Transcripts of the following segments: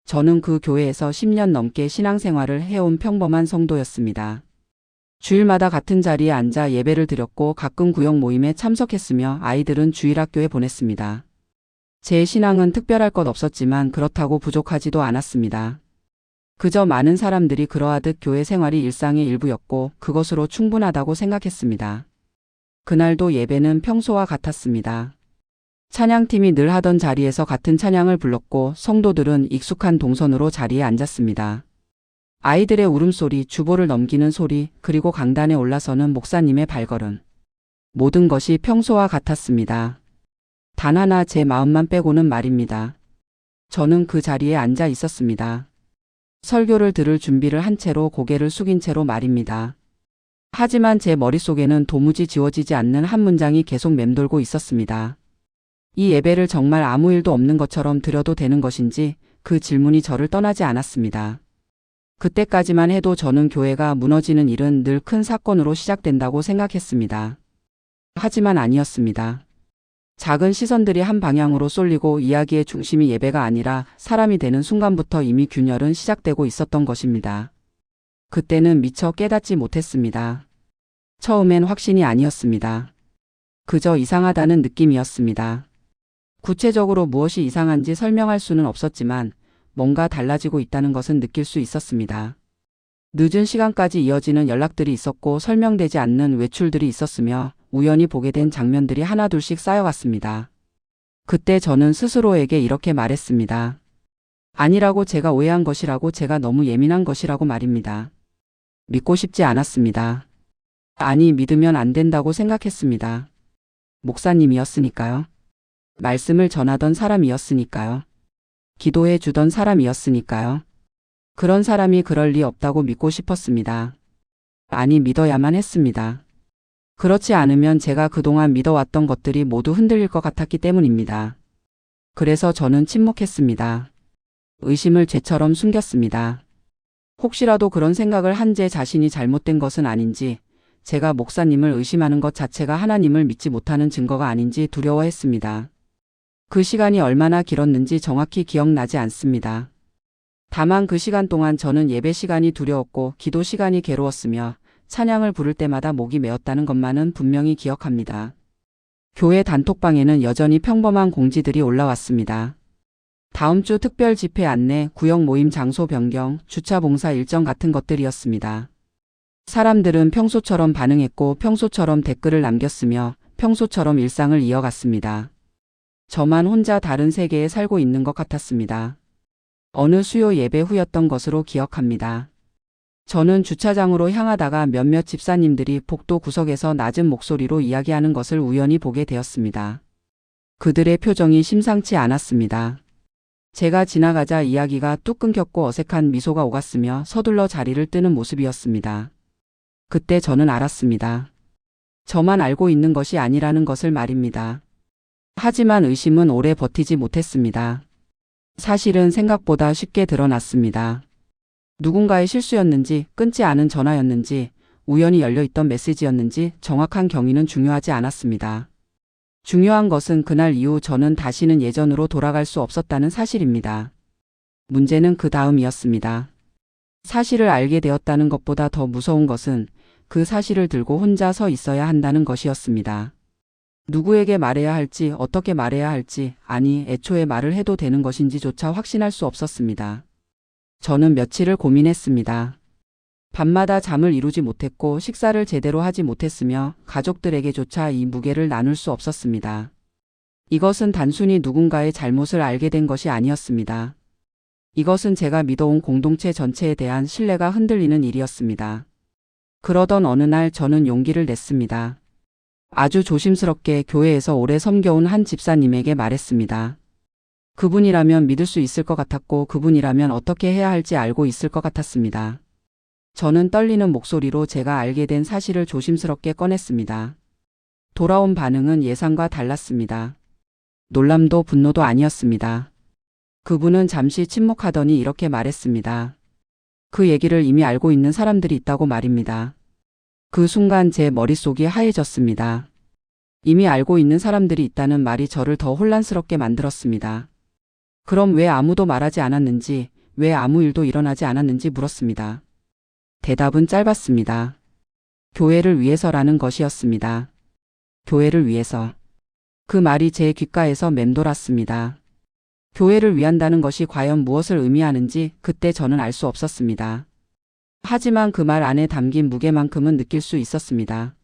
저는 그 교회에서 10년 넘게 신앙생활을 해온 평범한 성도였습니다. 주일마다 같은 자리에 앉아 예배를 드렸고 가끔 구역 모임에 참석했으며 아이들은 주일학교에 보냈습니다. 제 신앙은 특별할 것 없었지만 그렇다고 부족하지도 않았습니다. 그저 많은 사람들이 그러하듯 교회 생활이 일상의 일부였고 그것으로 충분하다고 생각했습니다. 그날도 예배는 평소와 같았습니다. 찬양팀이 늘 하던 자리에서 같은 찬양을 불렀고 성도들은 익숙한 동선으로 자리에 앉았습니다. 아이들의 울음소리, 주보를 넘기는 소리, 그리고 강단에 올라서는 목사님의 발걸음. 모든 것이 평소와 같았습니다. 단 하나 제 마음만 빼고는 말입니다. 저는 그 자리에 앉아 있었습니다. 설교를 들을 준비를 한 채로 고개를 숙인 채로 말입니다. 하지만 제 머릿속에는 도무지 지워지지 않는 한 문장이 계속 맴돌고 있었습니다. 이 예배를 정말 아무 일도 없는 것처럼 드려도 되는 것인지 그 질문이 저를 떠나지 않았습니다. 그때까지만 해도 저는 교회가 무너지는 일은 늘 큰 사건으로 시작된다고 생각했습니다. 하지만 아니었습니다. 작은 시선들이 한 방향으로 쏠리고 이야기의 중심이 예배가 아니라 사람이 되는 순간부터 이미 균열은 시작되고 있었던 것입니다. 그때는 미처 깨닫지 못했습니다. 처음엔 확신이 아니었습니다. 그저 이상하다는 느낌이었습니다. 구체적으로 무엇이 이상한지 설명할 수는 없었지만 뭔가 달라지고 있다는 것은 느낄 수 있었습니다. 늦은 시간까지 이어지는 연락들이 있었고 설명되지 않는 외출들이 있었으며 우연히 보게 된 장면들이 하나둘씩 쌓여갔습니다. 그때 저는 스스로에게 이렇게 말했습니다. 아니라고, 제가 오해한 것이라고, 제가 너무 예민한 것이라고 말입니다. 믿고 싶지 않았습니다. 아니, 믿으면 안 된다고 생각했습니다. 목사님이었으니까요. 말씀을 전하던 사람이었으니까요. 기도해 주던 사람이었으니까요. 그런 사람이 그럴 리 없다고 믿고 싶었습니다. 아니, 믿어야만 했습니다. 그렇지 않으면 제가 그동안 믿어왔던 것들이 모두 흔들릴 것 같았기 때문입니다. 그래서 저는 침묵했습니다. 의심을 죄처럼 숨겼습니다. 혹시라도 그런 생각을 한 제 자신이 잘못된 것은 아닌지, 제가 목사님을 의심하는 것 자체가 하나님을 믿지 못하는 증거가 아닌지 두려워했습니다. 그 시간이 얼마나 길었는지 정확히 기억나지 않습니다. 다만 그 시간 동안 저는 예배 시간이 두려웠고 기도 시간이 괴로웠으며 찬양을 부를 때마다 목이 메었다는 것만은 분명히 기억합니다. 교회 단톡방에는 여전히 평범한 공지들이 올라왔습니다. 다음 주 특별 집회 안내, 구역 모임 장소 변경, 주차 봉사 일정 같은 것들이었습니다. 사람들은 평소처럼 반응했고 평소처럼 댓글을 남겼으며 평소처럼 일상을 이어갔습니다. 저만 혼자 다른 세계에 살고 있는 것 같았습니다. 어느 수요 예배 후였던 것으로 기억합니다. 저는 주차장으로 향하다가 몇몇 집사님들이 복도 구석에서 낮은 목소리로 이야기하는 것을 우연히 보게 되었습니다. 그들의 표정이 심상치 않았습니다. 제가 지나가자 이야기가 뚝 끊겼고 어색한 미소가 오갔으며 서둘러 자리를 뜨는 모습이었습니다. 그때 저는 알았습니다. 저만 알고 있는 것이 아니라는 것을 말입니다. 하지만 의심은 오래 버티지 못했습니다. 사실은 생각보다 쉽게 드러났습니다. 누군가의 실수였는지, 끊지 않은 전화였는지, 우연히 열려있던 메시지였는지 정확한 경위는 중요하지 않았습니다. 중요한 것은 그날 이후 저는 다시는 예전으로 돌아갈 수 없었다는 사실입니다. 문제는 그 다음이었습니다. 사실을 알게 되었다는 것보다 더 무서운 것은 그 사실을 들고 혼자 서 있어야 한다는 것이었습니다. 누구에게 말해야 할지, 어떻게 말해야 할지, 아니 애초에 말을 해도 되는 것인지조차 확신할 수 없었습니다. 저는 며칠을 고민했습니다. 밤마다 잠을 이루지 못했고 식사를 제대로 하지 못했으며 가족들에게조차 이 무게를 나눌 수 없었습니다. 이것은 단순히 누군가의 잘못을 알게 된 것이 아니었습니다. 이것은 제가 믿어온 공동체 전체에 대한 신뢰가 흔들리는 일이었습니다. 그러던 어느 날 저는 용기를 냈습니다. 아주 조심스럽게 교회에서 오래 섬겨온 한 집사님에게 말했습니다. 그분이라면 믿을 수 있을 것 같았고 그분이라면 어떻게 해야 할지 알고 있을 것 같았습니다. 저는 떨리는 목소리로 제가 알게 된 사실을 조심스럽게 꺼냈습니다. 돌아온 반응은 예상과 달랐습니다. 놀람도 분노도 아니었습니다. 그분은 잠시 침묵하더니 이렇게 말했습니다. 그 얘기를 이미 알고 있는 사람들이 있다고 말입니다. 그 순간 제 머릿속이 하얘졌습니다. 이미 알고 있는 사람들이 있다는 말이 저를 더 혼란스럽게 만들었습니다. 그럼 왜 아무도 말하지 않았는지, 왜 아무 일도 일어나지 않았는지 물었습니다. 대답은 짧았습니다. 교회를 위해서라는 것이었습니다. 교회를 위해서. 그 말이 제 귓가에서 맴돌았습니다. 교회를 위한다는 것이 과연 무엇을 의미하는지 그때 저는 알 수 없었습니다. 하지만 그 말 안에 담긴 무게만큼은 느낄 수 있었습니다.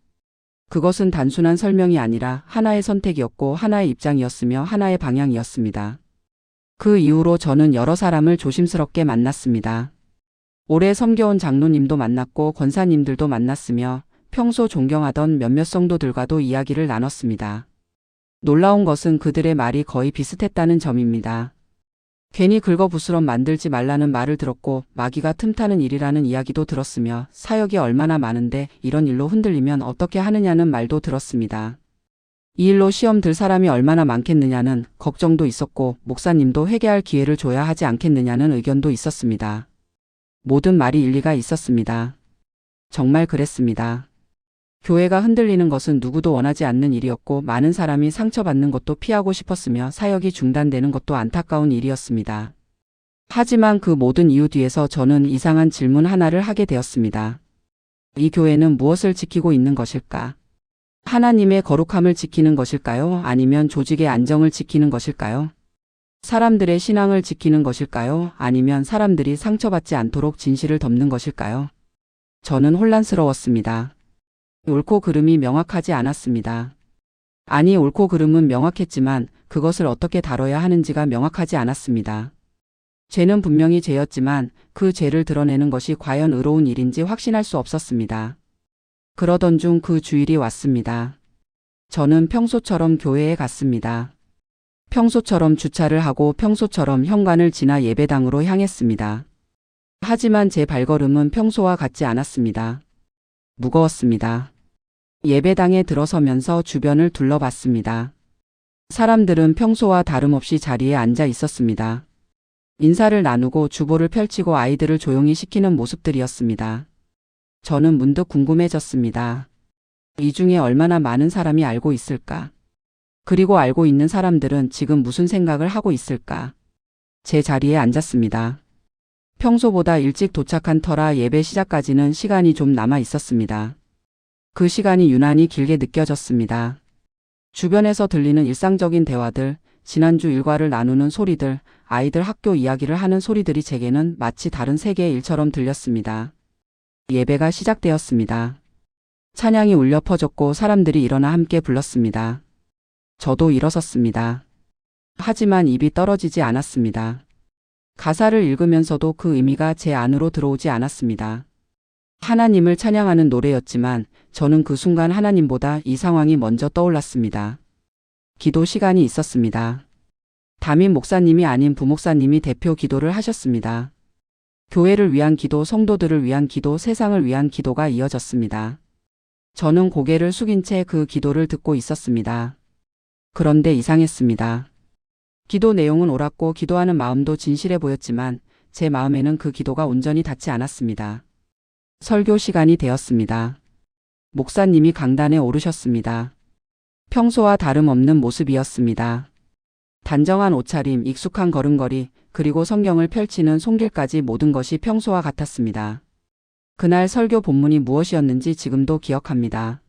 그것은 단순한 설명이 아니라 하나의 선택이었고 하나의 입장이었으며 하나의 방향이었습니다. 그 이후로 저는 여러 사람을 조심스럽게 만났습니다. 오래 섬겨온 장로님도 만났고 권사님들도 만났으며 평소 존경하던 몇몇 성도들과도 이야기를 나눴습니다. 놀라운 것은 그들의 말이 거의 비슷했다는 점입니다. 괜히 긁어부스럼 만들지 말라는 말을 들었고 마귀가 틈타는 일이라는 이야기도 들었으며 사역이 얼마나 많은데 이런 일로 흔들리면 어떻게 하느냐는 말도 들었습니다. 이 일로 시험 들 사람이 얼마나 많겠느냐는 걱정도 있었고 목사님도 회개할 기회를 줘야 하지 않겠느냐는 의견도 있었습니다. 모든 말이 일리가 있었습니다. 정말 그랬습니다. 교회가 흔들리는 것은 누구도 원하지 않는 일이었고 많은 사람이 상처받는 것도 피하고 싶었으며 사역이 중단되는 것도 안타까운 일이었습니다. 하지만 그 모든 이유 뒤에서 저는 이상한 질문 하나를 하게 되었습니다. 이 교회는 무엇을 지키고 있는 것일까? 하나님의 거룩함을 지키는 것일까요? 아니면 조직의 안정을 지키는 것일까요? 사람들의 신앙을 지키는 것일까요? 아니면 사람들이 상처받지 않도록 진실을 덮는 것일까요? 저는 혼란스러웠습니다. 옳고 그름이 명확하지 않았습니다. 아니, 옳고 그름은 명확했지만 그것을 어떻게 다뤄야 하는지가 명확하지 않았습니다. 죄는 분명히 죄였지만 그 죄를 드러내는 것이 과연 의로운 일인지 확신할 수 없었습니다. 그러던 중 그 주일이 왔습니다. 저는 평소처럼 교회에 갔습니다. 평소처럼 주차를 하고 평소처럼 현관을 지나 예배당으로 향했습니다. 하지만 제 발걸음은 평소와 같지 않았습니다. 무거웠습니다. 예배당에 들어서면서 주변을 둘러봤습니다. 사람들은 평소와 다름없이 자리에 앉아 있었습니다. 인사를 나누고 주보를 펼치고 아이들을 조용히 시키는 모습들이었습니다. 저는 문득 궁금해졌습니다. 이 중에 얼마나 많은 사람이 알고 있을까? 그리고 알고 있는 사람들은 지금 무슨 생각을 하고 있을까? 제 자리에 앉았습니다. 평소보다 일찍 도착한 터라 예배 시작까지는 시간이 좀 남아 있었습니다. 그 시간이 유난히 길게 느껴졌습니다. 주변에서 들리는 일상적인 대화들, 지난주 일과를 나누는 소리들, 아이들 학교 이야기를 하는 소리들이 제게는 마치 다른 세계의 일처럼 들렸습니다. 예배가 시작되었습니다. 찬양이 울려 퍼졌고 사람들이 일어나 함께 불렀습니다. 저도 일어섰습니다. 하지만 입이 떨어지지 않았습니다. 가사를 읽으면서도 그 의미가 제 안으로 들어오지 않았습니다. 하나님을 찬양하는 노래였지만 저는 그 순간 하나님보다 이 상황이 먼저 떠올랐습니다. 기도 시간이 있었습니다. 담임 목사님이 아닌 부목사님이 대표 기도를 하셨습니다. 교회를 위한 기도, 성도들을 위한 기도, 세상을 위한 기도가 이어졌습니다. 저는 고개를 숙인 채 그 기도를 듣고 있었습니다. 그런데 이상했습니다. 기도 내용은 옳았고 기도하는 마음도 진실해 보였지만 제 마음에는 그 기도가 온전히 닿지 않았습니다. 설교 시간이 되었습니다. 목사님이 강단에 오르셨습니다. 평소와 다름없는 모습이었습니다. 단정한 옷차림, 익숙한 걸음걸이, 그리고 성경을 펼치는 손길까지 모든 것이 평소와 같았습니다. 그날 설교 본문이 무엇이었는지 지금도 기억합니다.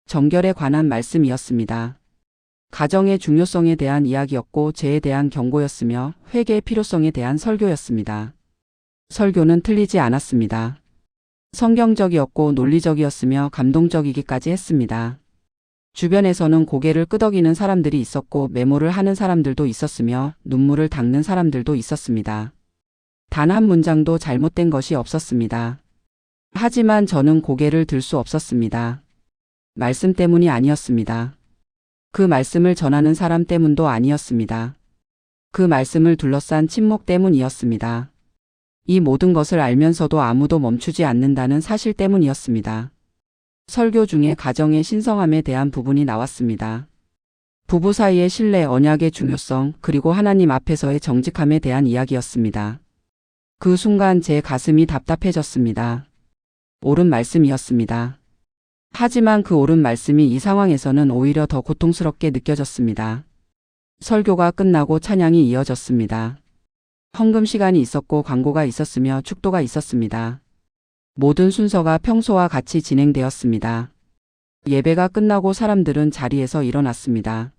정결에 관한 말씀이었습니다. 가정의 중요성에 대한 이야기였고 죄에 대한 경고였으며 회개의 필요성에 대한 설교였습니다. 설교는 틀리지 않았습니다. 성경적이었고 논리적이었으며 감동적이기까지 했습니다. 주변에서는 고개를 끄덕이는 사람들이 있었고 메모를 하는 사람들도 있었으며 눈물을 닦는 사람들도 있었습니다. 단 한 문장도 잘못된 것이 없었습니다. 하지만 저는 고개를 들 수 없었습니다. 말씀 때문이 아니었습니다. 그 말씀을 전하는 사람 때문도 아니었습니다. 그 말씀을 둘러싼 침묵 때문이었습니다. 이 모든 것을 알면서도 아무도 멈추지 않는다는 사실 때문이었습니다. 설교 중에 가정의 신성함에 대한 부분이 나왔습니다. 부부 사이의 신뢰, 언약의 중요성, 그리고 하나님 앞에서의 정직함에 대한 이야기였습니다. 그 순간 제 가슴이 답답해졌습니다. 옳은 말씀이었습니다. 하지만 그 옳은 말씀이 이 상황에서는 오히려 더 고통스럽게 느껴졌습니다. 설교가 끝나고 찬양이 이어졌습니다. 헌금 시간이 있었고 광고가 있었으며 축도가 있었습니다. 모든 순서가 평소와 같이 진행되었습니다. 예배가 끝나고 사람들은 자리에서 일어났습니다.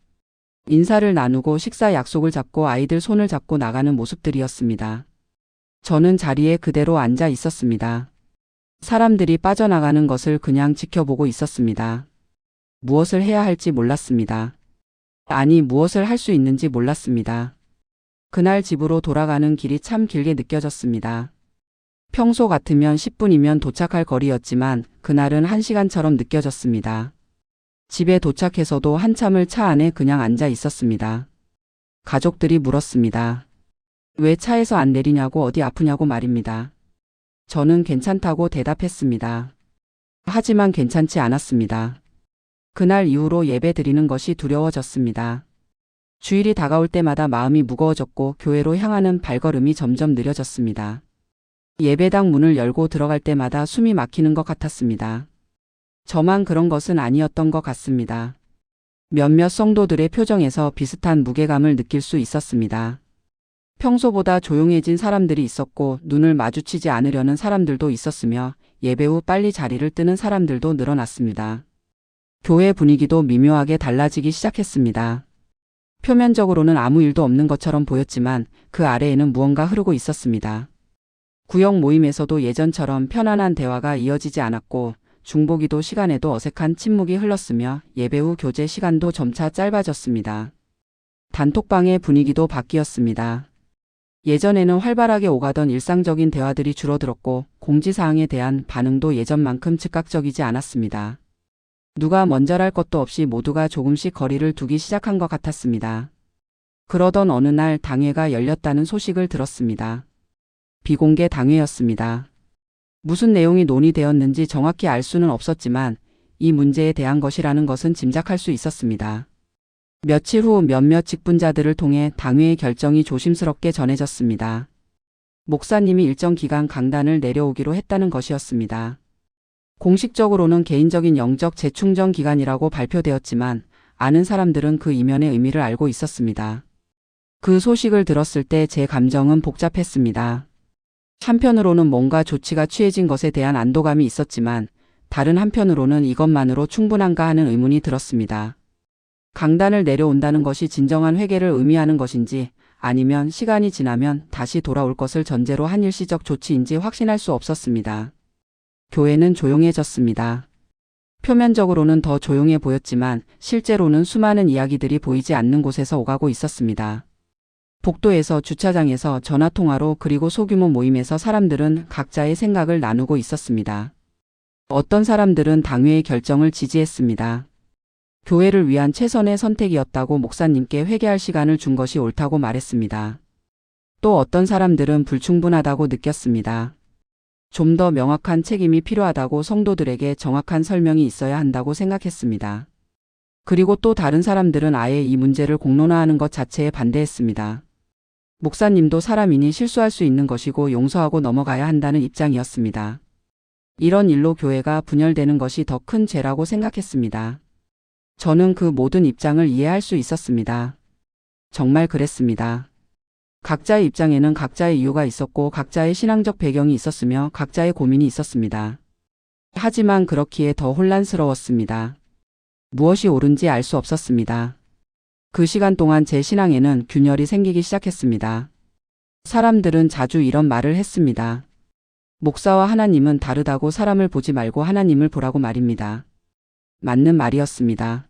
인사를 나누고 식사 약속을 잡고 아이들 손을 잡고 나가는 모습들이었습니다. 저는 자리에 그대로 앉아 있었습니다. 사람들이 빠져나가는 것을 그냥 지켜보고 있었습니다. 무엇을 해야 할지 몰랐습니다. 아니, 무엇을 할 수 있는지 몰랐습니다. 그날 집으로 돌아가는 길이 참 길게 느껴졌습니다. 평소 같으면 10분이면 도착할 거리였지만 그날은 1시간처럼 느껴졌습니다. 집에 도착해서도 한참을 차 안에 그냥 앉아 있었습니다. 가족들이 물었습니다. 왜 차에서 안 내리냐고, 어디 아프냐고 말입니다. 저는 괜찮다고 대답했습니다. 하지만 괜찮지 않았습니다. 그날 이후로 예배 드리는 것이 두려워졌습니다. 주일이 다가올 때마다 마음이 무거워졌고 교회로 향하는 발걸음이 점점 느려졌습니다. 예배당 문을 열고 들어갈 때마다 숨이 막히는 것 같았습니다. 저만 그런 것은 아니었던 것 같습니다. 몇몇 성도들의 표정에서 비슷한 무게감을 느낄 수 있었습니다. 평소보다 조용해진 사람들이 있었고 눈을 마주치지 않으려는 사람들도 있었으며 예배 후 빨리 자리를 뜨는 사람들도 늘어났습니다. 교회 분위기도 미묘하게 달라지기 시작했습니다. 표면적으로는 아무 일도 없는 것처럼 보였지만 그 아래에는 무언가 흐르고 있었습니다. 구역 모임에서도 예전처럼 편안한 대화가 이어지지 않았고 중보기도 시간에도 어색한 침묵이 흘렀으며 예배 후 교제 시간도 점차 짧아졌습니다. 단톡방의 분위기도 바뀌었습니다. 예전에는 활발하게 오가던 일상적인 대화들이 줄어들었고 공지사항에 대한 반응도 예전만큼 즉각적이지 않았습니다. 누가 먼저랄 것도 없이 모두가 조금씩 거리를 두기 시작한 것 같았습니다. 그러던 어느 날 당회가 열렸다는 소식을 들었습니다. 비공개 당회였습니다. 무슨 내용이 논의되었는지 정확히 알 수는 없었지만 이 문제에 대한 것이라는 것은 짐작할 수 있었습니다. 며칠 후 몇몇 직분자들을 통해 당회의 결정이 조심스럽게 전해졌습니다. 목사님이 일정 기간 강단을 내려오기로 했다는 것이었습니다. 공식적으로는 개인적인 영적 재충전 기간이라고 발표되었지만 아는 사람들은 그 이면의 의미를 알고 있었습니다. 그 소식을 들었을 때 제 감정은 복잡했습니다. 한편으로는 뭔가 조치가 취해진 것에 대한 안도감이 있었지만 다른 한편으로는 이것만으로 충분한가 하는 의문이 들었습니다. 강단을 내려온다는 것이 진정한 회개를 의미하는 것인지 아니면 시간이 지나면 다시 돌아올 것을 전제로 한 일시적 조치인지 확신할 수 없었습니다. 교회는 조용해졌습니다. 표면적으로는 더 조용해 보였지만 실제로는 수많은 이야기들이 보이지 않는 곳에서 오가고 있었습니다. 복도에서, 주차장에서, 전화통화로, 그리고 소규모 모임에서 사람들은 각자의 생각을 나누고 있었습니다. 어떤 사람들은 당회의 결정을 지지했습니다. 교회를 위한 최선의 선택이었다고 목사님께 회개할 시간을 준 것이 옳다고 말했습니다. 또 어떤 사람들은 불충분하다고 느꼈습니다. 좀 더 명확한 책임이 필요하다고, 성도들에게 정확한 설명이 있어야 한다고 생각했습니다. 그리고 또 다른 사람들은 아예 이 문제를 공론화하는 것 자체에 반대했습니다. 목사님도 사람이니 실수할 수 있는 것이고 용서하고 넘어가야 한다는 입장이었습니다. 이런 일로 교회가 분열되는 것이 더 큰 죄라고 생각했습니다. 저는 그 모든 입장을 이해할 수 있었습니다. 정말 그랬습니다. 각자의 입장에는 각자의 이유가 있었고 각자의 신앙적 배경이 있었으며 각자의 고민이 있었습니다. 하지만 그렇기에 더 혼란스러웠습니다. 무엇이 옳은지 알 수 없었습니다. 그 시간 동안 제 신앙에는 균열이 생기기 시작했습니다. 사람들은 자주 이런 말을 했습니다. 목사와 하나님은 다르다고, 사람을 보지 말고 하나님을 보라고 말입니다. 맞는 말이었습니다.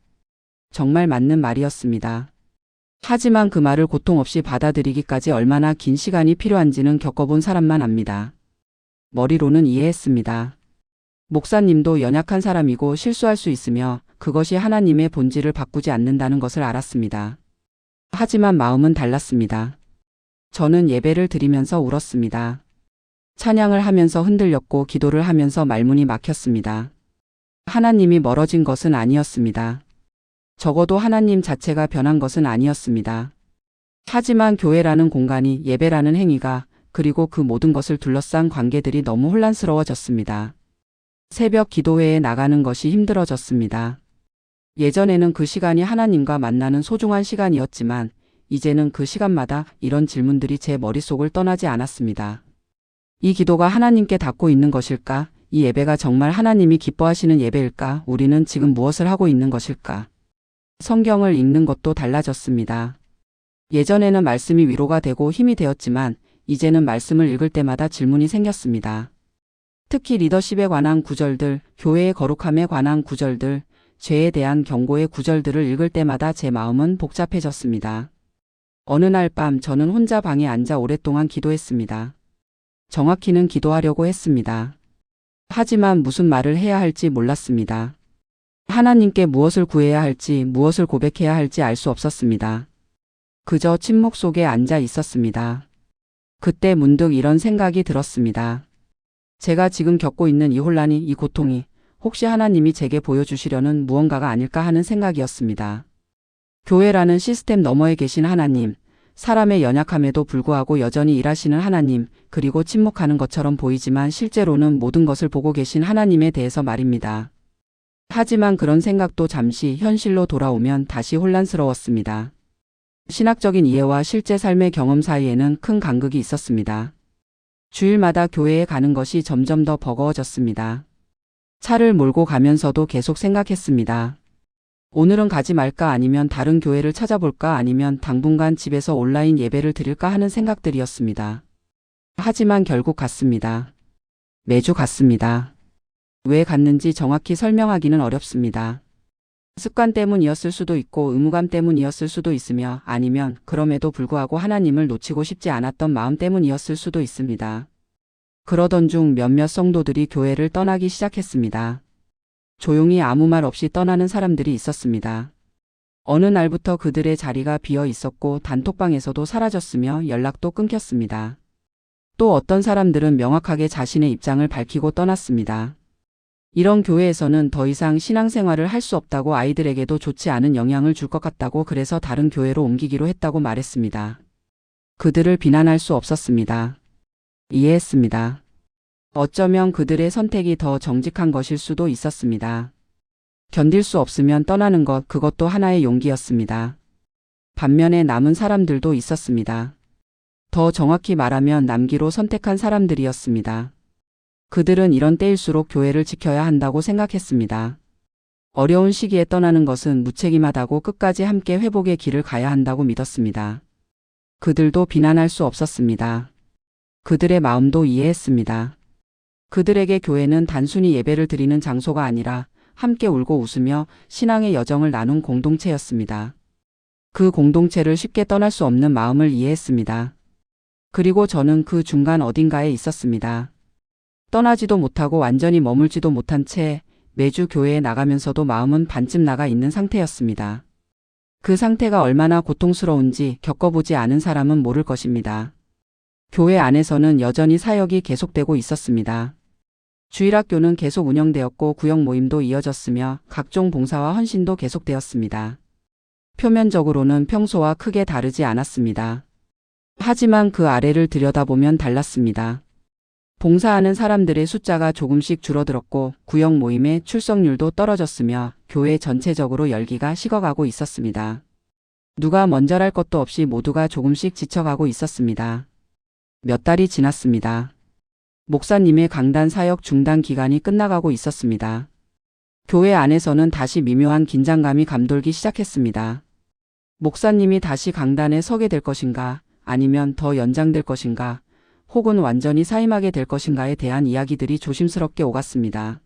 정말 맞는 말이었습니다. 하지만 그 말을 고통 없이 받아들이기까지 얼마나 긴 시간이 필요한지는 겪어본 사람만 압니다. 머리로는 이해했습니다. 목사님도 연약한 사람이고 실수할 수 있으며 그것이 하나님의 본질을 바꾸지 않는다는 것을 알았습니다. 하지만 마음은 달랐습니다. 저는 예배를 드리면서 울었습니다. 찬양을 하면서 흔들렸고 기도를 하면서 말문이 막혔습니다. 하나님이 멀어진 것은 아니었습니다. 적어도 하나님 자체가 변한 것은 아니었습니다. 하지만 교회라는 공간이, 예배라는 행위가, 그리고 그 모든 것을 둘러싼 관계들이 너무 혼란스러워졌습니다. 새벽 기도회에 나가는 것이 힘들어졌습니다. 예전에는 그 시간이 하나님과 만나는 소중한 시간이었지만 이제는 그 시간마다 이런 질문들이 제 머릿속을 떠나지 않았습니다. 이 기도가 하나님께 닿고 있는 것일까? 이 예배가 정말 하나님이 기뻐하시는 예배일까? 우리는 지금 무엇을 하고 있는 것일까? 성경을 읽는 것도 달라졌습니다. 예전에는 말씀이 위로가 되고 힘이 되었지만 이제는 말씀을 읽을 때마다 질문이 생겼습니다. 특히 리더십에 관한 구절들, 교회의 거룩함에 관한 구절들, 죄에 대한 경고의 구절들을 읽을 때마다 제 마음은 복잡해졌습니다. 어느 날 밤 저는 혼자 방에 앉아 오랫동안 기도했습니다. 정확히는 기도하려고 했습니다. 하지만 무슨 말을 해야 할지 몰랐습니다. 하나님께 무엇을 구해야 할지, 무엇을 고백해야 할지 알 수 없었습니다. 그저 침묵 속에 앉아 있었습니다. 그때 문득 이런 생각이 들었습니다. 제가 지금 겪고 있는 이 혼란이, 이 고통이 혹시 하나님이 제게 보여주시려는 무언가가 아닐까 하는 생각이었습니다. 교회라는 시스템 너머에 계신 하나님, 사람의 연약함에도 불구하고 여전히 일하시는 하나님, 그리고 침묵하는 것처럼 보이지만 실제로는 모든 것을 보고 계신 하나님에 대해서 말입니다. 하지만 그런 생각도 잠시 현실로 돌아오면 다시 혼란스러웠습니다. 신학적인 이해와 실제 삶의 경험 사이에는 큰 간극이 있었습니다. 주일마다 교회에 가는 것이 점점 더 버거워졌습니다. 차를 몰고 가면서도 계속 생각했습니다. 오늘은 가지 말까, 아니면 다른 교회를 찾아볼까, 아니면 당분간 집에서 온라인 예배를 드릴까 하는 생각들이었습니다. 하지만 결국 갔습니다. 매주 갔습니다. 왜 갔는지 정확히 설명하기는 어렵습니다. 습관 때문이었을 수도 있고 의무감 때문이었을 수도 있으며, 아니면 그럼에도 불구하고 하나님을 놓치고 싶지 않았던 마음 때문이었을 수도 있습니다. 그러던 중 몇몇 성도들이 교회를 떠나기 시작했습니다. 조용히 아무 말 없이 떠나는 사람들이 있었습니다. 어느 날부터 그들의 자리가 비어 있었고 단톡방에서도 사라졌으며 연락도 끊겼습니다. 또 어떤 사람들은 명확하게 자신의 입장을 밝히고 떠났습니다. 이런 교회에서는 더 이상 신앙생활을 할 수 없다고, 아이들에게도 좋지 않은 영향을 줄 것 같다고, 그래서 다른 교회로 옮기기로 했다고 말했습니다. 그들을 비난할 수 없었습니다. 이해했습니다. 어쩌면 그들의 선택이 더 정직한 것일 수도 있었습니다. 견딜 수 없으면 떠나는 것, 그것도 하나의 용기였습니다. 반면에 남은 사람들도 있었습니다. 더 정확히 말하면 남기로 선택한 사람들이었습니다. 그들은 이런 때일수록 교회를 지켜야 한다고 생각했습니다. 어려운 시기에 떠나는 것은 무책임하다고, 끝까지 함께 회복의 길을 가야 한다고 믿었습니다. 그들도 비난할 수 없었습니다. 그들의 마음도 이해했습니다. 그들에게 교회는 단순히 예배를 드리는 장소가 아니라 함께 울고 웃으며 신앙의 여정을 나눈 공동체였습니다. 그 공동체를 쉽게 떠날 수 없는 마음을 이해했습니다. 그리고 저는 그 중간 어딘가에 있었습니다. 떠나지도 못하고 완전히 머물지도 못한 채 매주 교회에 나가면서도 마음은 반쯤 나가 있는 상태였습니다. 그 상태가 얼마나 고통스러운지 겪어보지 않은 사람은 모를 것입니다. 교회 안에서는 여전히 사역이 계속되고 있었습니다. 주일학교는 계속 운영되었고 구역 모임도 이어졌으며 각종 봉사와 헌신도 계속되었습니다. 표면적으로는 평소와 크게 다르지 않았습니다. 하지만 그 아래를 들여다보면 달랐습니다. 봉사하는 사람들의 숫자가 조금씩 줄어들었고 구역 모임의 출석률도 떨어졌으며 교회 전체적으로 열기가 식어가고 있었습니다. 누가 먼저랄 것도 없이 모두가 조금씩 지쳐가고 있었습니다. 몇 달이 지났습니다. 목사님의 강단 사역 중단 기간이 끝나가고 있었습니다. 교회 안에서는 다시 미묘한 긴장감이 감돌기 시작했습니다. 목사님이 다시 강단에 서게 될 것인가, 아니면 더 연장될 것인가, 혹은 완전히 사임하게 될 것인가에 대한 이야기들이 조심스럽게 오갔습니다.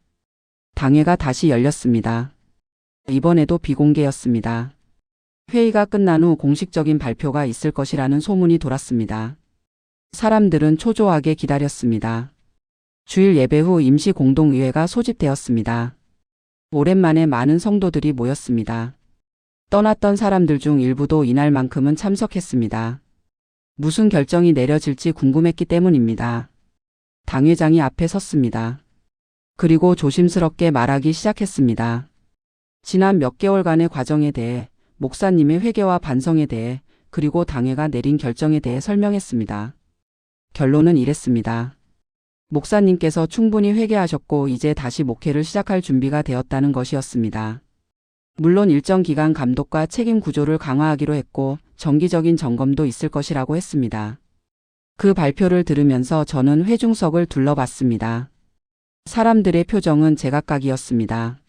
당회가 다시 열렸습니다. 이번에도 비공개였습니다. 회의가 끝난 후 공식적인 발표가 있을 것이라는 소문이 돌았습니다. 사람들은 초조하게 기다렸습니다. 주일 예배 후 임시 공동의회가 소집되었습니다. 오랜만에 많은 성도들이 모였습니다. 떠났던 사람들 중 일부도 이날만큼은 참석했습니다. 무슨 결정이 내려질지 궁금했기 때문입니다. 당회장이 앞에 섰습니다. 그리고 조심스럽게 말하기 시작했습니다. 지난 몇 개월간의 과정에 대해, 목사님의 회개와 반성에 대해, 그리고 당회가 내린 결정에 대해 설명했습니다. 결론은 이랬습니다. 목사님께서 충분히 회개하셨고 이제 다시 목회를 시작할 준비가 되었다는 것이었습니다. 물론 일정 기간 감독과 책임 구조를 강화하기로 했고 정기적인 점검도 있을 것이라고 했습니다. 그 발표를 들으면서 저는 회중석을 둘러봤습니다. 사람들의 표정은 제각각이었습니다.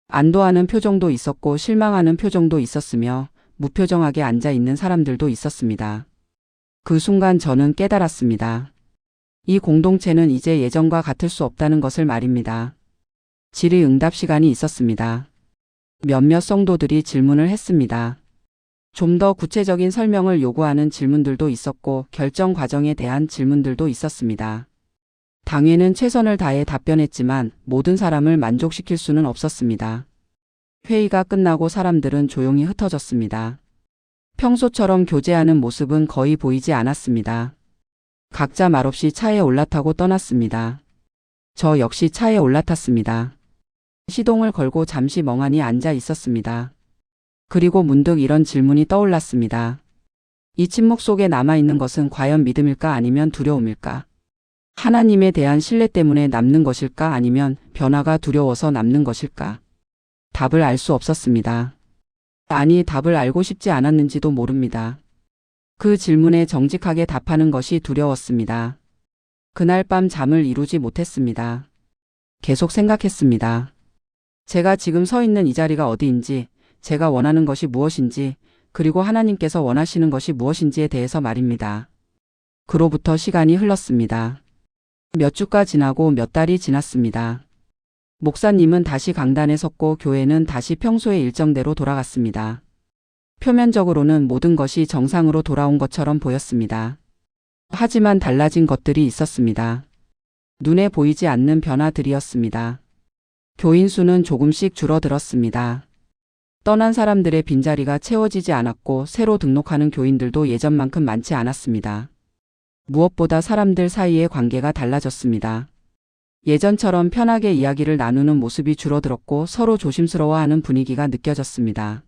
안도하는 표정도 있었고 실망하는 표정도 있었으며 무표정하게 앉아 있는 사람들도 있었습니다. 그 순간 저는 깨달았습니다. 이 공동체는 이제 예전과 같을 수 없다는 것을 말입니다. 질의응답 시간이 있었습니다. 몇몇 성도들이 질문을 했습니다. 좀 더 구체적인 설명을 요구하는 질문들도 있었고 결정 과정에 대한 질문들도 있었습니다. 당회는 최선을 다해 답변했지만 모든 사람을 만족시킬 수는 없었습니다. 회의가 끝나고 사람들은 조용히 흩어졌습니다. 평소처럼 교제하는 모습은 거의 보이지 않았습니다. 각자 말없이 차에 올라타고 떠났습니다. 저 역시 차에 올라탔습니다. 시동을 걸고 잠시 멍하니 앉아 있었습니다. 그리고 문득 이런 질문이 떠올랐습니다. 이 침묵 속에 남아있는 것은 과연 믿음일까 아니면 두려움일까? 하나님에 대한 신뢰 때문에 남는 것일까 아니면 변화가 두려워서 남는 것일까? 답을 알 수 없었습니다. 아니, 답을 알고 싶지 않았는지도 모릅니다. 그 질문에 정직하게 답하는 것이 두려웠습니다. 그날 밤 잠을 이루지 못했습니다. 계속 생각했습니다. 제가 지금 서 있는 이 자리가 어디인지, 제가 원하는 것이 무엇인지, 그리고 하나님께서 원하시는 것이 무엇인지에 대해서 말입니다. 그로부터 시간이 흘렀습니다. 몇 주가 지나고 몇 달이 지났습니다. 목사님은 다시 강단에 섰고 교회는 다시 평소의 일정대로 돌아갔습니다. 표면적으로는 모든 것이 정상으로 돌아온 것처럼 보였습니다. 하지만 달라진 것들이 있었습니다. 눈에 보이지 않는 변화들이었습니다. 교인 수는 조금씩 줄어들었습니다. 떠난 사람들의 빈자리가 채워지지 않았고 새로 등록하는 교인들도 예전만큼 많지 않았습니다. 무엇보다 사람들 사이의 관계가 달라졌습니다. 예전처럼 편하게 이야기를 나누는 모습이 줄어들었고 서로 조심스러워하는 분위기가 느껴졌습니다.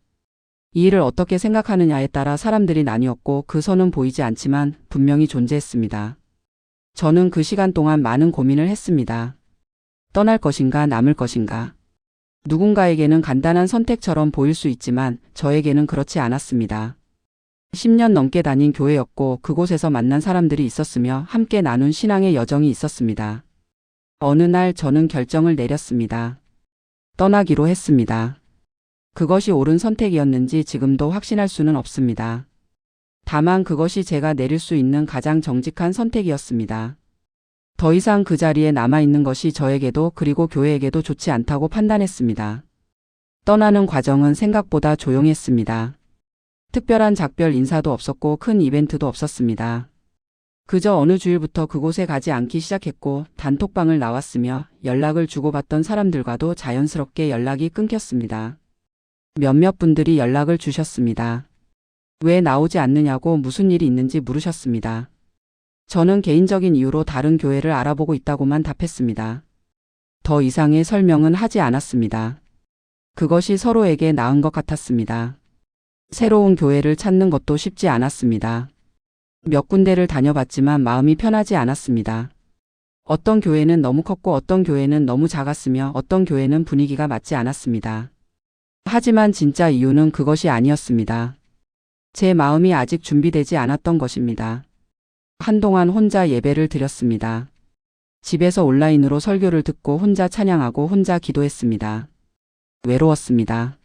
이 일을 어떻게 생각하느냐에 따라 사람들이 나뉘었고 그 선은 보이지 않지만 분명히 존재했습니다. 저는 그 시간 동안 많은 고민을 했습니다. 떠날 것인가 남을 것인가. 누군가에게는 간단한 선택처럼 보일 수 있지만 저에게는 그렇지 않았습니다. 10년 넘게 다닌 교회였고 그곳에서 만난 사람들이 있었으며 함께 나눈 신앙의 여정이 있었습니다. 어느 날 저는 결정을 내렸습니다. 떠나기로 했습니다. 그것이 옳은 선택이었는지 지금도 확신할 수는 없습니다. 다만 그것이 제가 내릴 수 있는 가장 정직한 선택이었습니다. 더 이상 그 자리에 남아있는 것이 저에게도 그리고 교회에게도 좋지 않다고 판단했습니다. 떠나는 과정은 생각보다 조용했습니다. 특별한 작별 인사도 없었고 큰 이벤트도 없었습니다. 그저 어느 주일부터 그곳에 가지 않기 시작했고 단톡방을 나왔으며 연락을 주고받던 사람들과도 자연스럽게 연락이 끊겼습니다. 몇몇 분들이 연락을 주셨습니다. 왜 나오지 않느냐고 무슨 일이 있는지 물으셨습니다. 저는 개인적인 이유로 다른 교회를 알아보고 있다고만 답했습니다. 더 이상의 설명은 하지 않았습니다. 그것이 서로에게 나은 것 같았습니다. 새로운 교회를 찾는 것도 쉽지 않았습니다. 몇 군데를 다녀봤지만 마음이 편하지 않았습니다. 어떤 교회는 너무 컸고 어떤 교회는 너무 작았으며 어떤 교회는 분위기가 맞지 않았습니다. 하지만 진짜 이유는 그것이 아니었습니다. 제 마음이 아직 준비되지 않았던 것입니다. 한동안 혼자 예배를 드렸습니다. 집에서 온라인으로 설교를 듣고 혼자 찬양하고 혼자 기도했습니다. 외로웠습니다.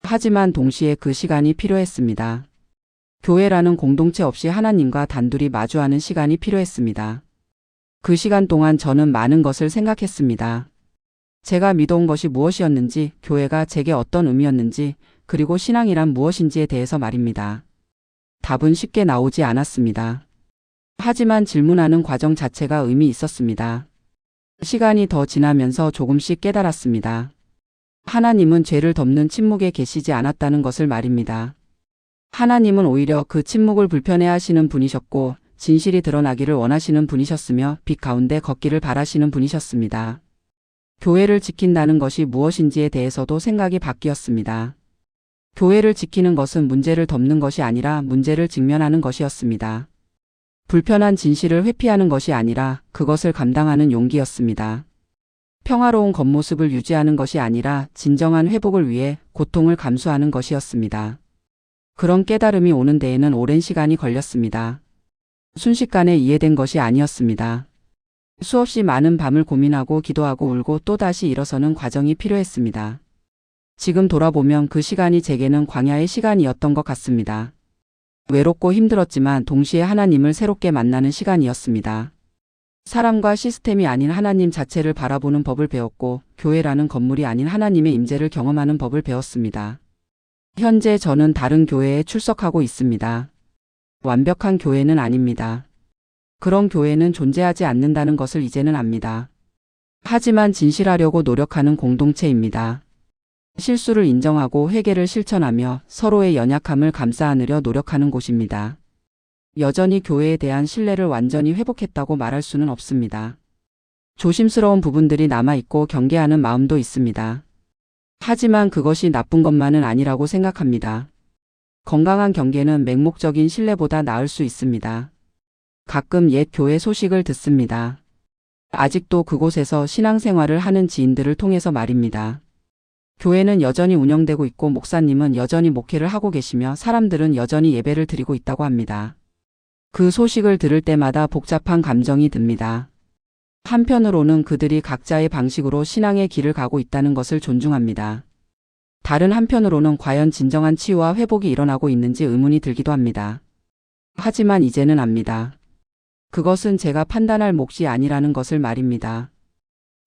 하지만 동시에 그 시간이 필요했습니다. 교회라는 공동체 없이 하나님과 단둘이 마주하는 시간이 필요했습니다. 그 시간 동안 저는 많은 것을 생각했습니다. 제가 믿어온 것이 무엇이었는지, 교회가 제게 어떤 의미였는지, 그리고 신앙이란 무엇인지에 대해서 말입니다. 답은 쉽게 나오지 않았습니다. 하지만 질문하는 과정 자체가 의미 있었습니다. 시간이 더 지나면서 조금씩 깨달았습니다. 하나님은 죄를 덮는 침묵에 계시지 않았다는 것을 말입니다. 하나님은 오히려 그 침묵을 불편해하시는 분이셨고 진실이 드러나기를 원하시는 분이셨으며 빛 가운데 걷기를 바라시는 분이셨습니다. 교회를 지킨다는 것이 무엇인지에 대해서도 생각이 바뀌었습니다. 교회를 지키는 것은 문제를 덮는 것이 아니라 문제를 직면하는 것이었습니다. 불편한 진실을 회피하는 것이 아니라 그것을 감당하는 용기였습니다. 평화로운 겉모습을 유지하는 것이 아니라 진정한 회복을 위해 고통을 감수하는 것이었습니다. 그런 깨달음이 오는 데에는 오랜 시간이 걸렸습니다. 순식간에 이해된 것이 아니었습니다. 수없이 많은 밤을 고민하고 기도하고 울고 또다시 일어서는 과정이 필요했습니다. 지금 돌아보면 그 시간이 제게는 광야의 시간이었던 것 같습니다. 외롭고 힘들었지만 동시에 하나님을 새롭게 만나는 시간이었습니다. 사람과 시스템이 아닌 하나님 자체를 바라보는 법을 배웠고 교회라는 건물이 아닌 하나님의 임재를 경험하는 법을 배웠습니다. 현재 저는 다른 교회에 출석하고 있습니다. 완벽한 교회는 아닙니다. 그런 교회는 존재하지 않는다는 것을 이제는 압니다. 하지만 진실하려고 노력하는 공동체입니다. 실수를 인정하고 회개를 실천하며 서로의 연약함을 감싸 안으려 노력하는 곳입니다. 여전히 교회에 대한 신뢰를 완전히 회복했다고 말할 수는 없습니다. 조심스러운 부분들이 남아있고 경계하는 마음도 있습니다. 하지만 그것이 나쁜 것만은 아니라고 생각합니다. 건강한 경계는 맹목적인 신뢰보다 나을 수 있습니다. 가끔 옛 교회 소식을 듣습니다. 아직도 그곳에서 신앙생활을 하는 지인들을 통해서 말입니다. 교회는 여전히 운영되고 있고 목사님은 여전히 목회를 하고 계시며 사람들은 여전히 예배를 드리고 있다고 합니다. 그 소식을 들을 때마다 복잡한 감정이 듭니다. 한편으로는 그들이 각자의 방식으로 신앙의 길을 가고 있다는 것을 존중합니다. 다른 한편으로는 과연 진정한 치유와 회복이 일어나고 있는지 의문이 들기도 합니다. 하지만 이제는 압니다. 그것은 제가 판단할 몫이 아니라는 것을 말입니다.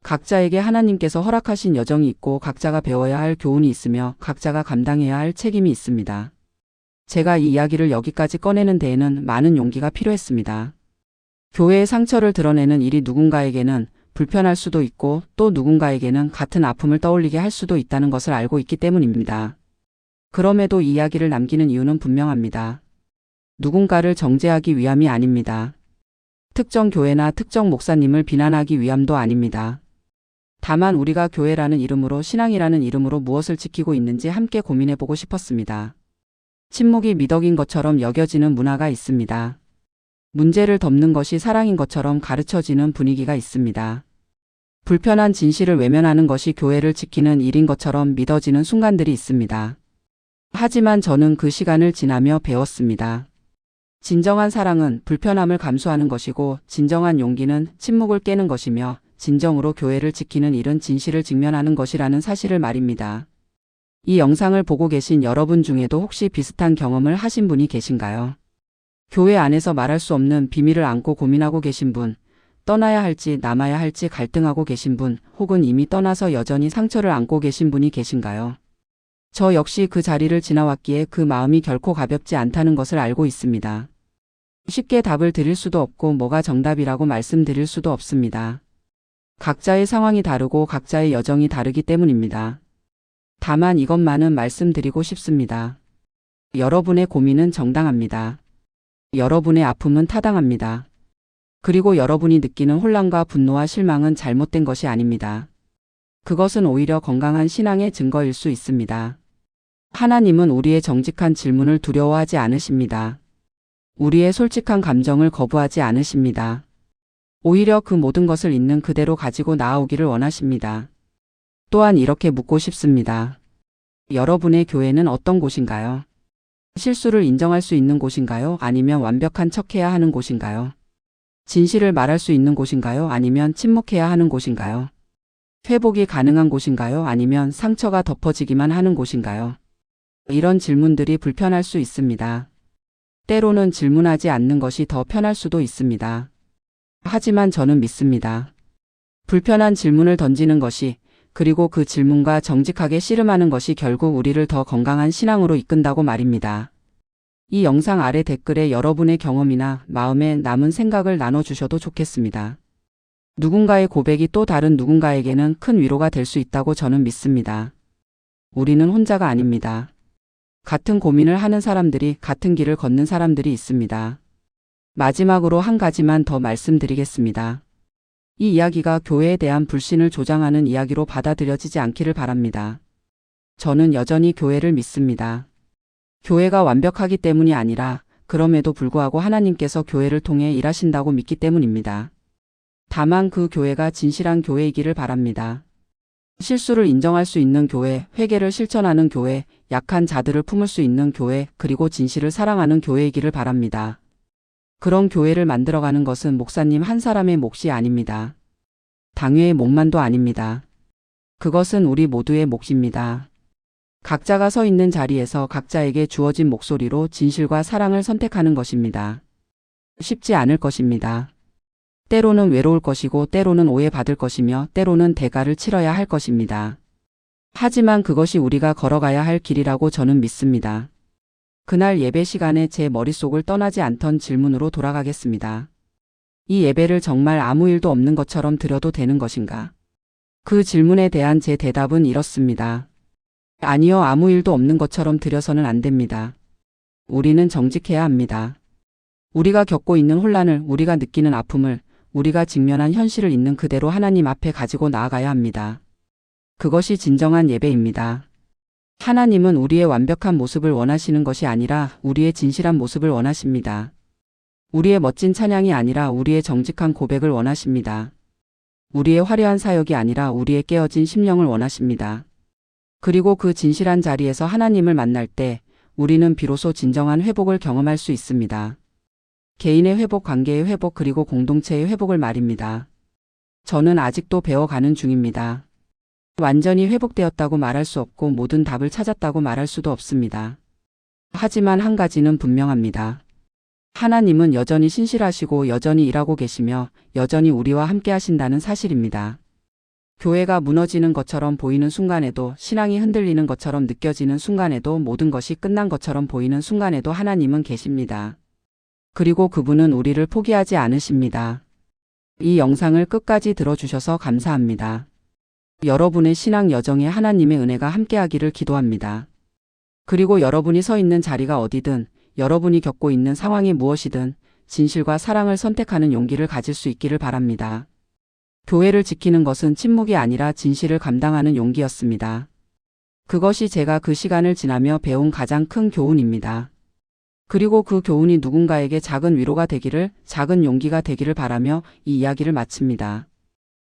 각자에게 하나님께서 허락하신 여정이 있고 각자가 배워야 할 교훈이 있으며 각자가 감당해야 할 책임이 있습니다. 제가 이 이야기를 여기까지 꺼내는 데에는 많은 용기가 필요했습니다. 교회의 상처를 드러내는 일이 누군가에게는 불편할 수도 있고 또 누군가에게는 같은 아픔을 떠올리게 할 수도 있다는 것을 알고 있기 때문입니다. 그럼에도 이 이야기를 남기는 이유는 분명합니다. 누군가를 정죄하기 위함이 아닙니다. 특정 교회나 특정 목사님을 비난하기 위함도 아닙니다. 다만 우리가 교회라는 이름으로 신앙이라는 이름으로 무엇을 지키고 있는지 함께 고민해보고 싶었습니다. 침묵이 미덕인 것처럼 여겨지는 문화가 있습니다. 문제를 덮는 것이 사랑인 것처럼 가르쳐지는 분위기가 있습니다. 불편한 진실을 외면하는 것이 교회를 지키는 일인 것처럼 믿어지는 순간들이 있습니다. 하지만 저는 그 시간을 지나며 배웠습니다. 진정한 사랑은 불편함을 감수하는 것이고 진정한 용기는 침묵을 깨는 것이며 진정으로 교회를 지키는 일은 진실을 직면하는 것이라는 사실을 말입니다. 이 영상을 보고 계신 여러분 중에도 혹시 비슷한 경험을 하신 분이 계신가요? 교회 안에서 말할 수 없는 비밀을 안고 고민하고 계신 분, 떠나야 할지 남아야 할지 갈등하고 계신 분, 혹은 이미 떠나서 여전히 상처를 안고 계신 분이 계신가요? 저 역시 그 자리를 지나왔기에 그 마음이 결코 가볍지 않다는 것을 알고 있습니다. 쉽게 답을 드릴 수도 없고 뭐가 정답이라고 말씀드릴 수도 없습니다. 각자의 상황이 다르고 각자의 여정이 다르기 때문입니다. 다만 이것만은 말씀드리고 싶습니다. 여러분의 고민은 정당합니다. 여러분의 아픔은 타당합니다. 그리고 여러분이 느끼는 혼란과 분노와 실망은 잘못된 것이 아닙니다. 그것은 오히려 건강한 신앙의 증거일 수 있습니다. 하나님은 우리의 정직한 질문을 두려워하지 않으십니다. 우리의 솔직한 감정을 거부하지 않으십니다. 오히려 그 모든 것을 있는 그대로 가지고 나아오기를 원하십니다. 또한 이렇게 묻고 싶습니다. 여러분의 교회는 어떤 곳인가요? 실수를 인정할 수 있는 곳인가요? 아니면 완벽한 척해야 하는 곳인가요? 진실을 말할 수 있는 곳인가요? 아니면 침묵해야 하는 곳인가요? 회복이 가능한 곳인가요? 아니면 상처가 덮어지기만 하는 곳인가요? 이런 질문들이 불편할 수 있습니다. 때로는 질문하지 않는 것이 더 편할 수도 있습니다. 하지만 저는 믿습니다. 불편한 질문을 던지는 것이 그리고 그 질문과 정직하게 씨름하는 것이 결국 우리를 더 건강한 신앙으로 이끈다고 말입니다. 이 영상 아래 댓글에 여러분의 경험이나 마음에 남은 생각을 나눠주셔도 좋겠습니다. 누군가의 고백이 또 다른 누군가에게는 큰 위로가 될 수 있다고 저는 믿습니다. 우리는 혼자가 아닙니다. 같은 고민을 하는 사람들이, 같은 길을 걷는 사람들이 있습니다. 마지막으로 한 가지만 더 말씀드리겠습니다. 이 이야기가 교회에 대한 불신을 조장하는 이야기로 받아들여지지 않기를 바랍니다. 저는 여전히 교회를 믿습니다. 교회가 완벽하기 때문이 아니라 그럼에도 불구하고 하나님께서 교회를 통해 일하신다고 믿기 때문입니다. 다만 그 교회가 진실한 교회이기를 바랍니다. 실수를 인정할 수 있는 교회, 회개를 실천하는 교회, 약한 자들을 품을 수 있는 교회, 그리고 진실을 사랑하는 교회이기를 바랍니다. 그런 교회를 만들어가는 것은 목사님 한 사람의 몫이 아닙니다. 당회의 몫만도 아닙니다. 그것은 우리 모두의 몫입니다. 각자가 서 있는 자리에서 각자에게 주어진 목소리로 진실과 사랑을 선택하는 것입니다. 쉽지 않을 것입니다. 때로는 외로울 것이고 때로는 오해받을 것이며 때로는 대가를 치러야 할 것입니다. 하지만 그것이 우리가 걸어가야 할 길이라고 저는 믿습니다. 그날 예배 시간에 제 머릿속을 떠나지 않던 질문으로 돌아가겠습니다. 이 예배를 정말 아무 일도 없는 것처럼 드려도 되는 것인가? 그 질문에 대한 제 대답은 이렇습니다. 아니요, 아무 일도 없는 것처럼 드려서는 안 됩니다. 우리는 정직해야 합니다. 우리가 겪고 있는 혼란을, 우리가 느끼는 아픔을, 우리가 직면한 현실을 있는 그대로 하나님 앞에 가지고 나아가야 합니다. 그것이 진정한 예배입니다. 하나님은 우리의 완벽한 모습을 원하시는 것이 아니라 우리의 진실한 모습을 원하십니다. 우리의 멋진 찬양이 아니라 우리의 정직한 고백을 원하십니다. 우리의 화려한 사역이 아니라 우리의 깨어진 심령을 원하십니다. 그리고 그 진실한 자리에서 하나님을 만날 때 우리는 비로소 진정한 회복을 경험할 수 있습니다. 개인의 회복, 관계의 회복, 그리고 공동체의 회복을 말입니다. 저는 아직도 배워가는 중입니다. 완전히 회복되었다고 말할 수 없고 모든 답을 찾았다고 말할 수도 없습니다. 하지만 한 가지는 분명합니다. 하나님은 여전히 신실하시고 여전히 일하고 계시며 여전히 우리와 함께 하신다는 사실입니다. 교회가 무너지는 것처럼 보이는 순간에도, 신앙이 흔들리는 것처럼 느껴지는 순간에도, 모든 것이 끝난 것처럼 보이는 순간에도 하나님은 계십니다. 그리고 그분은 우리를 포기하지 않으십니다. 이 영상을 끝까지 들어주셔서 감사합니다. 여러분의 신앙 여정에 하나님의 은혜가 함께하기를 기도합니다. 그리고 여러분이 서 있는 자리가 어디든, 여러분이 겪고 있는 상황이 무엇이든 진실과 사랑을 선택하는 용기를 가질 수 있기를 바랍니다. 교회를 지키는 것은 침묵이 아니라 진실을 감당하는 용기였습니다. 그것이 제가 그 시간을 지나며 배운 가장 큰 교훈입니다. 그리고 그 교훈이 누군가에게 작은 위로가 되기를, 작은 용기가 되기를 바라며 이 이야기를 마칩니다.